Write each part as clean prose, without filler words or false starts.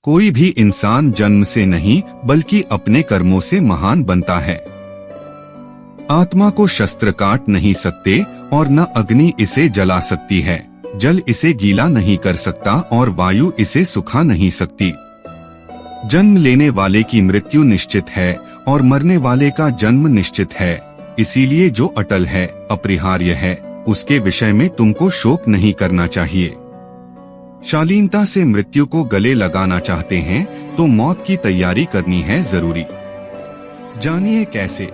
कोई भी इंसान जन्म से नहीं बल्कि अपने कर्मों से महान बनता है। आत्मा को शस्त्र काट नहीं सकते और न अग्नि इसे जला सकती है, जल इसे गीला नहीं कर सकता और वायु इसे सुखा नहीं सकती। जन्म लेने वाले की मृत्यु निश्चित है और मरने वाले का जन्म निश्चित है, इसीलिए जो अटल है, अपरिहार्य है, उसके विषय में तुमको शोक नहीं करना चाहिए। शालीनता से मृत्यु को गले लगाना चाहते हैं तो मौत की तैयारी करनी है जरूरी। जानिए कैसे।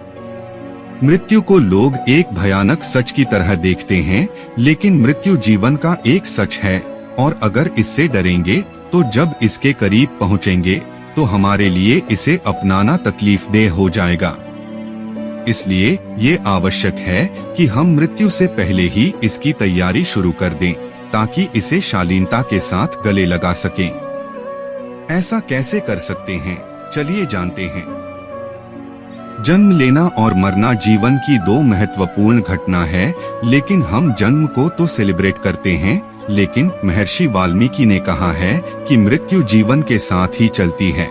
मृत्यु को लोग एक भयानक सच की तरह देखते हैं, लेकिन मृत्यु जीवन का एक सच है और अगर इससे डरेंगे तो जब इसके करीब पहुंचेंगे तो हमारे लिए इसे अपनाना तकलीफदेह हो जाएगा। इसलिए ये आवश्यक है कि हम मृत्यु से पहले ही इसकी तैयारी शुरू कर दें, ताकि इसे शालीनता के साथ गले लगा सकें। ऐसा कैसे कर सकते हैं, चलिए जानते हैं। जन्म लेना और मरना जीवन की दो महत्वपूर्ण घटना है, लेकिन हम जन्म को तो सेलिब्रेट करते हैं, लेकिन महर्षि वाल्मीकि ने कहा है कि मृत्यु जीवन के साथ ही चलती है,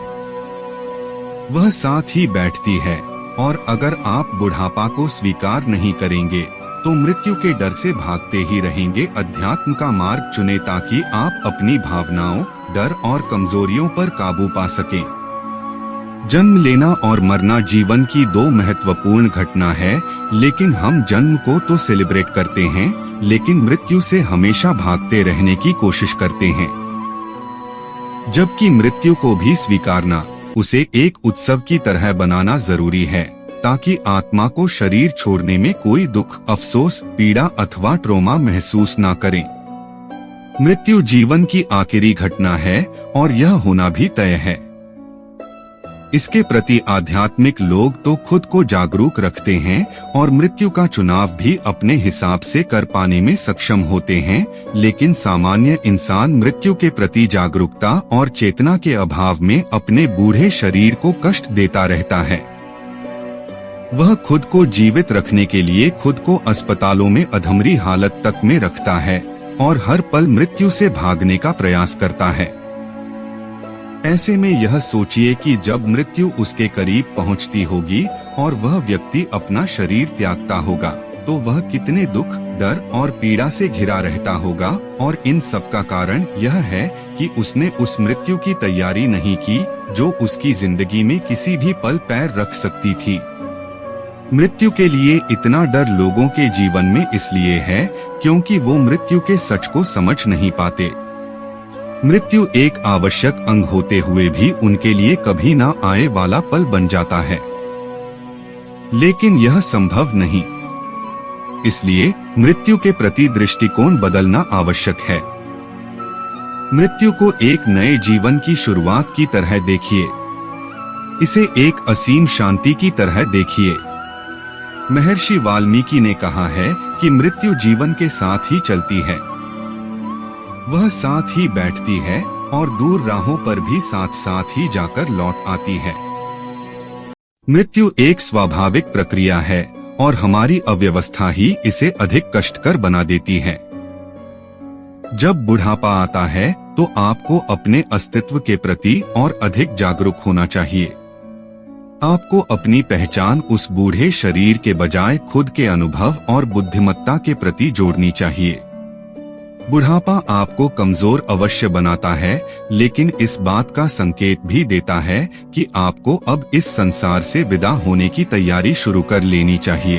वह साथ ही बैठती है। और अगर आप बुढ़ापा को स्वीकार नहीं करेंगे तो मृत्यु के डर से भागते ही रहेंगे। अध्यात्म का मार्ग चुने ताकि आप अपनी भावनाओं, डर और कमजोरियों पर काबू पा सकें। जन्म लेना और मरना जीवन की दो महत्वपूर्ण घटना है, लेकिन हम जन्म को तो सेलिब्रेट करते हैं, लेकिन मृत्यु से हमेशा भागते रहने की कोशिश करते हैं। जबकि मृत्यु को भी स्वीकारना, उसे एक उत्सव की तरह बनाना जरूरी है, ताकि आत्मा को शरीर छोड़ने में कोई दुख, अफसोस, पीड़ा अथवा ट्रॉमा महसूस ना करें। मृत्यु जीवन की आखिरी घटना है और यह होना भी तय है। इसके प्रति आध्यात्मिक लोग तो खुद को जागरूक रखते हैं और मृत्यु का चुनाव भी अपने हिसाब से कर पाने में सक्षम होते हैं, लेकिन सामान्य इंसान मृत्यु के प्रति जागरूकता और चेतना के अभाव में अपने बूढ़े शरीर को कष्ट देता रहता है। वह खुद को जीवित रखने के लिए खुद को अस्पतालों में अधमरी हालत तक में रखता है और हर पल मृत्यु से भागने का प्रयास करता है। ऐसे में यह सोचिए कि जब मृत्यु उसके करीब पहुंचती होगी और वह व्यक्ति अपना शरीर त्यागता होगा, तो वह कितने दुख, डर और पीड़ा से घिरा रहता होगा। और इन सब का कारण यह है कि उसने उस मृत्यु की तैयारी नहीं की जो उसकी जिंदगी में किसी भी पल पैर रख सकती थी। मृत्यु के लिए इतना डर लोगों के जीवन में इसलिए है क्योंकि वो मृत्यु के सच को समझ नहीं पाते। मृत्यु एक आवश्यक अंग होते हुए भी उनके लिए कभी ना आए वाला पल बन जाता है, लेकिन यह संभव नहीं। इसलिए मृत्यु के प्रति दृष्टिकोण बदलना आवश्यक है। मृत्यु को एक नए जीवन की शुरुआत की तरह देखिए, इसे एक असीम शांति की तरह देखिए। महर्षि वाल्मीकि ने कहा है कि मृत्यु जीवन के साथ ही चलती है, वह साथ ही बैठती है और दूर राहों पर भी साथ साथ ही जाकर लौट आती है। मृत्यु एक स्वाभाविक प्रक्रिया है और हमारी अव्यवस्था ही इसे अधिक कष्टकर बना देती है। जब बुढ़ापा आता है तो आपको अपने अस्तित्व के प्रति और अधिक जागरूक होना चाहिए। आपको अपनी पहचान उस बूढ़े शरीर के बजाय खुद के अनुभव और बुद्धिमत्ता के प्रति जोड़नी चाहिए। बुढ़ापा आपको कमजोर अवश्य बनाता है, लेकिन इस बात का संकेत भी देता है कि आपको अब इस संसार से विदा होने की तैयारी शुरू कर लेनी चाहिए।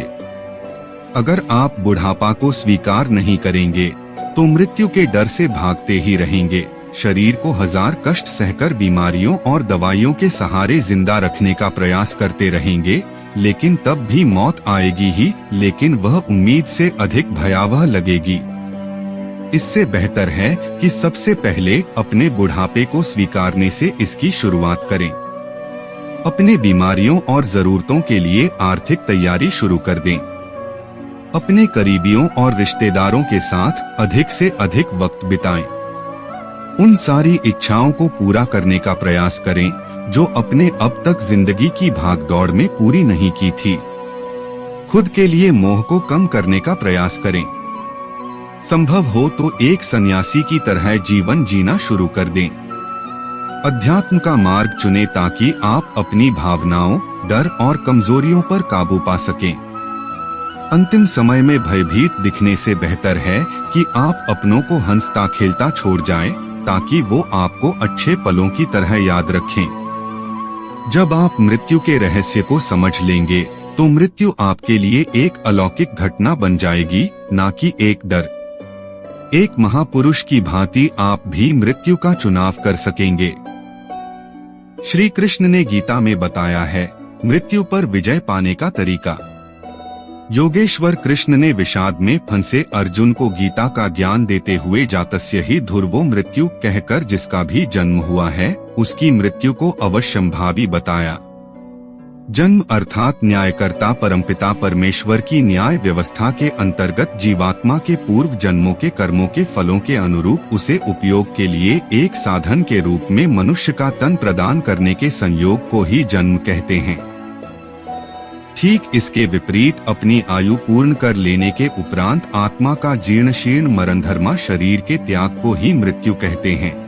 अगर आप बुढ़ापा को स्वीकार नहीं करेंगे तो मृत्यु के डर से भागते ही रहेंगे, शरीर को हजार कष्ट सहकर बीमारियों और दवाइयों के सहारे जिंदा रखने का प्रयास करते रहेंगे, लेकिन तब भी मौत आएगी ही, लेकिन वह उम्मीद से अधिक भयावह लगेगी। इससे बेहतर है कि सबसे पहले अपने बुढ़ापे को स्वीकारने से इसकी शुरुआत करें। अपने बीमारियों और जरूरतों के लिए आर्थिक तैयारी शुरू कर दें। अपने करीबियों और रिश्तेदारों के साथ अधिक से अधिक वक्त बिताएं। उन सारी इच्छाओं को पूरा करने का प्रयास करें जो अपने अब तक जिंदगी की भागदौड़ में पूरी नहीं की थी। खुद के लिए मोह को कम करने का प्रयास करें। संभव हो तो एक सन्यासी की तरह जीवन जीना शुरू कर दें। अध्यात्म का मार्ग चुनें ताकि आप अपनी भावनाओं, डर और कमजोरियों पर काबू पा सकें। अंतिम समय में भयभीत दिखने से बेहतर है कि आप अपनों को हंसता खेलता छोड़ जाएं, ताकि वो आपको अच्छे पलों की तरह याद रखें। जब आप मृत्यु के रहस्य को समझ लेंगे तो मृत्यु आपके लिए एक अलौकिक घटना बन जाएगी, ना कि एक डर। एक महापुरुष की भांति आप भी मृत्यु का चुनाव कर सकेंगे। श्री कृष्ण ने गीता में बताया है मृत्यु पर विजय पाने का तरीका। योगेश्वर कृष्ण ने विषाद में फंसे अर्जुन को गीता का ज्ञान देते हुए जातस्य ही ध्रुवो मृत्यु कहकर जिसका भी जन्म हुआ है उसकी मृत्यु को अवश्यंभावी बताया। जन्म अर्थात न्यायकर्ता परमपिता परमेश्वर की न्याय व्यवस्था के अंतर्गत जीवात्मा के पूर्व जन्मों के कर्मों के फलों के अनुरूप उसे उपयोग के लिए एक साधन के रूप में मनुष्य का तन प्रदान करने के संयोग को ही जन्म कहते हैं। ठीक इसके विपरीत अपनी आयु पूर्ण कर लेने के उपरांत आत्मा का जीर्ण शीर्ण मरणधर्मा शरीर के त्याग को ही मृत्यु कहते हैं।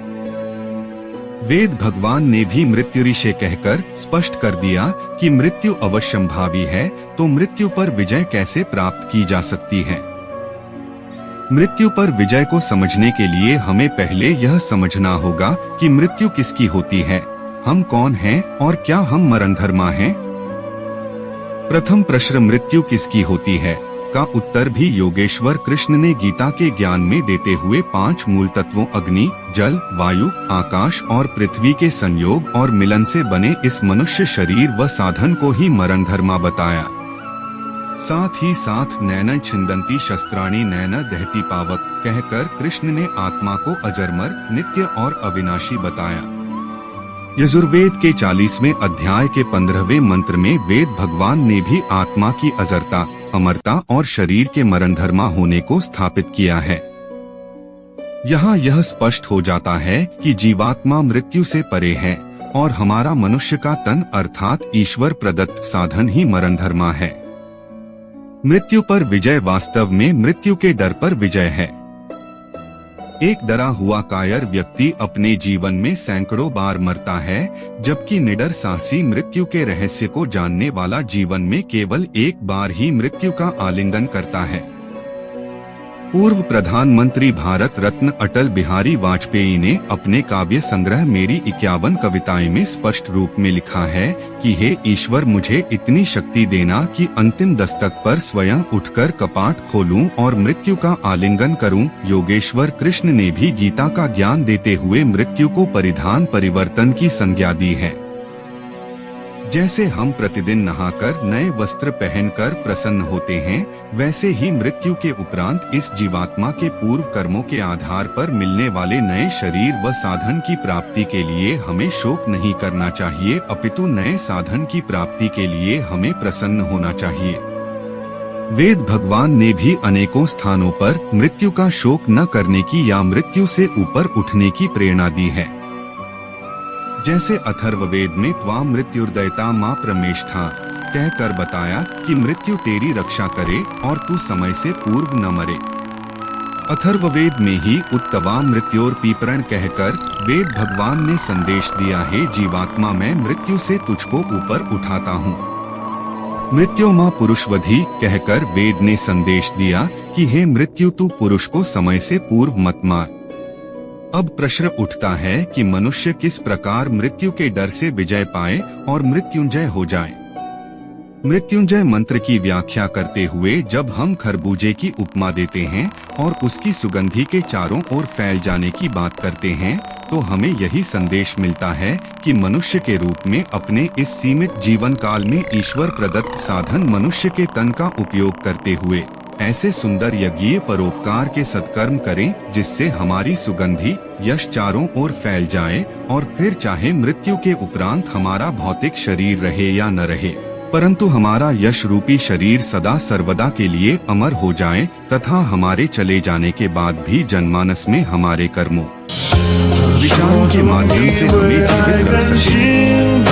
वेद भगवान ने भी मृत्युरिषे कहकर स्पष्ट कर दिया कि मृत्यु अवश्यंभावी है, तो मृत्यु पर विजय कैसे प्राप्त की जा सकती है। मृत्यु पर विजय को समझने के लिए हमें पहले यह समझना होगा कि मृत्यु किसकी होती है, हम कौन हैं और क्या हम मरणधर्मा हैं। प्रथम प्रश्न मृत्यु किसकी होती है का उत्तर भी योगेश्वर कृष्ण ने गीता के ज्ञान में देते हुए 5 मूल तत्वों अग्नि, जल, वायु, आकाश और पृथ्वी के संयोग और मिलन से बने इस मनुष्य शरीर व साधन को ही मरणधर्मा बताया। साथ ही साथ नैन छिंदंती शस्त्राणि नैन दहती पावक कहकर कृष्ण ने आत्मा को अजरमर, नित्य और अविनाशी बताया। यजुर्वेद के 40वें अध्याय के 15वें मंत्र में वेद भगवान ने भी आत्मा की अजरता, अमरता और शरीर के मरणधर्मा होने को स्थापित किया है। यहाँ यह स्पष्ट हो जाता है कि जीवात्मा मृत्यु से परे है और हमारा मनुष्य का तन अर्थात ईश्वर प्रदत्त साधन ही मरणधर्मा है। मृत्यु पर विजय वास्तव में मृत्यु के डर पर विजय है। एक डरा हुआ कायर व्यक्ति अपने जीवन में सैकड़ों बार मरता है, जबकि निडर साहसी मृत्यु के रहस्य को जानने वाला जीवन में केवल एक बार ही मृत्यु का आलिंगन करता है। पूर्व प्रधानमंत्री भारत रत्न अटल बिहारी वाजपेयी ने अपने काव्य संग्रह मेरी 51 कविताएं में स्पष्ट रूप में लिखा है कि हे ईश्वर, मुझे इतनी शक्ति देना कि अंतिम दस्तक पर स्वयं उठकर कपाट खोलूं और मृत्यु का आलिंगन करूं। योगेश्वर कृष्ण ने भी गीता का ज्ञान देते हुए मृत्यु को परिधान परिवर्तन की संज्ञा दी है। जैसे हम प्रतिदिन नहाकर नए वस्त्र पहनकर प्रसन्न होते हैं, वैसे ही मृत्यु के उपरांत इस जीवात्मा के पूर्व कर्मों के आधार पर मिलने वाले नए शरीर व साधन की प्राप्ति के लिए हमें शोक नहीं करना चाहिए, अपितु नए साधन की प्राप्ति के लिए हमें प्रसन्न होना चाहिए। वेद भगवान ने भी अनेकों स्थानों पर मृत्यु का शोक न करने की या मृत्यु से ऊपर उठने की प्रेरणा दी है। जैसे अथर्ववेद में त्वां मृत्युर्दयता मां प्रमेष्ठा कहकर बताया कि मृत्यु तेरी रक्षा करे और तू समय से पूर्व न मरे। अथर्ववेद में ही उत्तवा मृत्योर पीपरण कहकर वेद भगवान ने संदेश दिया है, जीवात्मा मैं मृत्यु से तुझको ऊपर उठाता हूँ। मृत्यु मां पुरुषवधि कहकर वेद ने संदेश दिया कि हे मृत्यु, तू पुरुष को समय से पूर्व मत मार। अब प्रश्न उठता है कि मनुष्य किस प्रकार मृत्यु के डर से विजय पाए और मृत्युंजय हो जाए। मृत्युंजय मंत्र की व्याख्या करते हुए जब हम खरबूजे की उपमा देते हैं और उसकी सुगंधि के चारों ओर फैल जाने की बात करते हैं, तो हमें यही संदेश मिलता है कि मनुष्य के रूप में अपने इस सीमित जीवन काल में ईश्वर प्रदत्त साधन मनुष्य के तन का उपयोग करते हुए ऐसे सुंदर यज्ञीय परोपकार के सत्कर्म करें जिससे हमारी सुगंधि यश चारों ओर फैल जाए और फिर चाहे मृत्यु के उपरांत हमारा भौतिक शरीर रहे या न रहे, परंतु हमारा यश रूपी शरीर सदा सर्वदा के लिए अमर हो जाए तथा हमारे चले जाने के बाद भी जनमानस में हमारे कर्मों विचारों के माध्यम से हमें जीवित रख सके।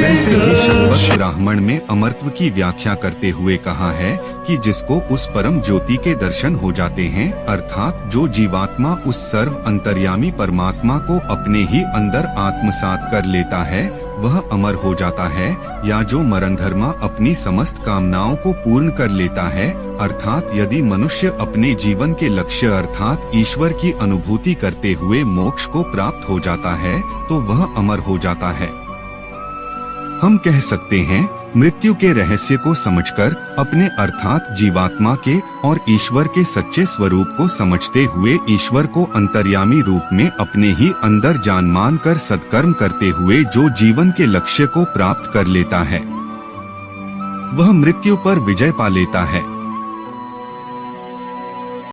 वैसे ही शतवत ब्राह्मण में अमरत्व की व्याख्या करते हुए कहा है कि जिसको उस परम ज्योति के दर्शन हो जाते हैं, अर्थात जो जीवात्मा उस सर्व अंतर्यामी परमात्मा को अपने ही अंदर आत्मसात कर लेता है, वह अमर हो जाता है। या जो मरणधर्मा अपनी समस्त कामनाओं को पूर्ण कर लेता है, अर्थात यदि मनुष्य अपने जीवन के लक्ष्य अर्थात ईश्वर की अनुभूति करते हुए मोक्ष को प्राप्त हो जाता है, तो वह अमर हो जाता है। हम कह सकते हैं, मृत्यु के रहस्य को समझकर अपने अर्थात जीवात्मा के और ईश्वर के सच्चे स्वरूप को समझते हुए ईश्वर को अंतर्यामी रूप में अपने ही अंदर जान मान कर सत्कर्म करते हुए जो जीवन के लक्ष्य को प्राप्त कर लेता है, वह मृत्यु पर विजय पा लेता है।